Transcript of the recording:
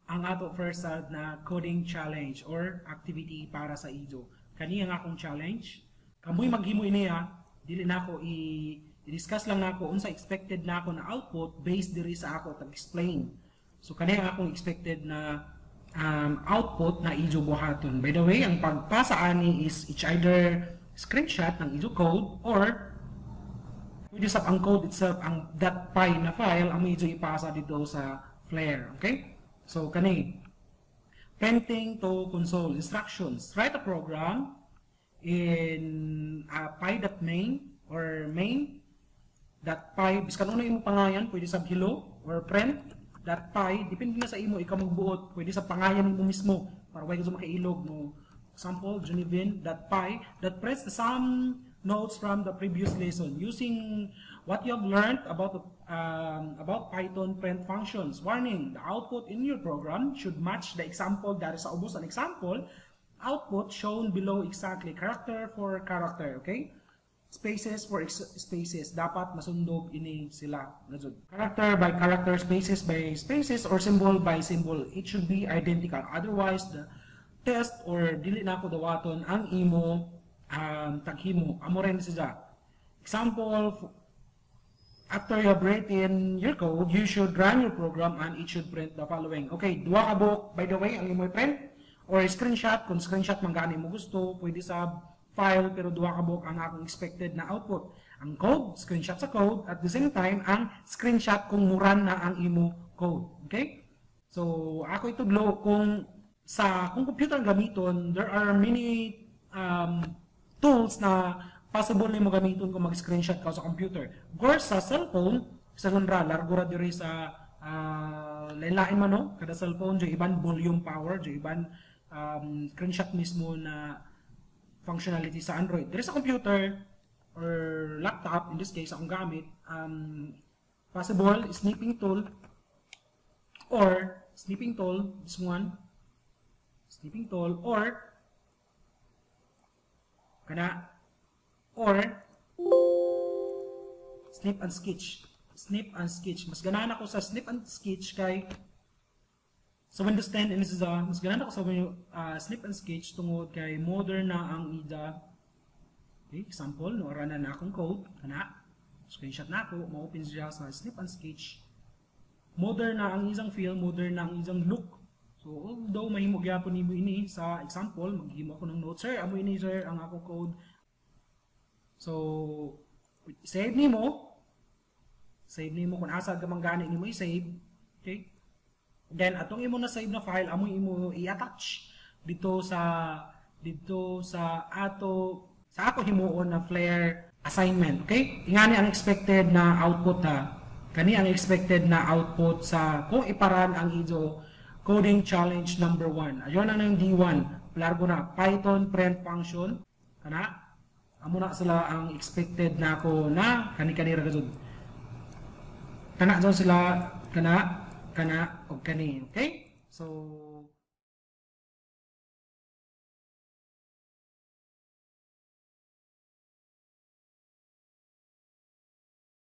ang ato first na coding challenge or activity para sa IDO. Kani ang akong challenge. Kamoy maghimo niya, dili na ako i-discuss lang nako unsa expected na ako na output based diri sa ako tag-explain. So kani ang akong expected na output na IDO buhaton. By the way, ang pagpasa ani is each either screenshot ng IDO code or pwede sa ang code itself, ang .py na file, ang IDO ipasa dito sa Flare. Okay? So, kani, printing to console instructions. Write a program in py.main or main.py. Biskan una imo pangayan, pwede sa hello or print.py. Depende na sa imo, ikaw magbuot. Pwede sa pangayan mo mismo para wala ka makailog mo. Example, Junivin.py that prints the some notes from the previous lesson using what you have learned about Python print functions. Warning, the output in your program should match the example that is sa ubos an example. Output shown below exactly, character for character, okay? Spaces for spaces, dapat masundog ini sila. Character by character, spaces by spaces, or symbol by symbol. It should be identical. Otherwise, the test or dili na ako dawaton ang imo taghimo. Amo rin siya. Example, after you have written your code, you should run your program and it should print the following. Okay, duha ka book, by the way, ang imo print or screenshot. Kung screenshot man gani mo gusto, pwede sa file pero duha ka book ang akong expected na output. Ang code, screenshot sa code, at the same time ang screenshot kung muran na ang imo code. Okay? So, ako itudlo kung computer ang gamiton, there are many tools na possible na mo gamiton kung mag-screenshot ka sa computer. Of course, sa cellphone, sa hundra, largo ra diri sa lain-lain man no, kada cellphone, dyan iban volume power, dyan iban screenshot mismo na functionality sa Android. Diri sa computer or laptop, in this case, akong gamit, possible, snipping tool, this one, snipping tool, or snip and sketch. Snip and sketch. Mas ganahan ako sa snip and sketch kay sa Windows 10 and mas ganahan ako sa snip and sketch tungod kay modern na ang ida. Okay, example, noora na akong code, screenshot na ako, ma-open siya sa snip and sketch. Modern na ang isang feel, modern na ang isang look. So, although mahimo gyapon nimo ini sa example, maghimo ako ng notes, sir, amo ini sir ang ako code. So, save nimo kung asa gamang gani nimo i-save. Okay? Then atong imo na save na file, amo imo i-attach dito sa ato himuon na Flare assignment. Okay? Ingani ang expected na output ha. Kani ang expected na output sa kung iparan ang IDO coding challenge number 1. Ayon na ng D1. Largo na Python print function. Amo na sila ang expected na ako na kani-kani ra gud. Sila o kani. Okay? So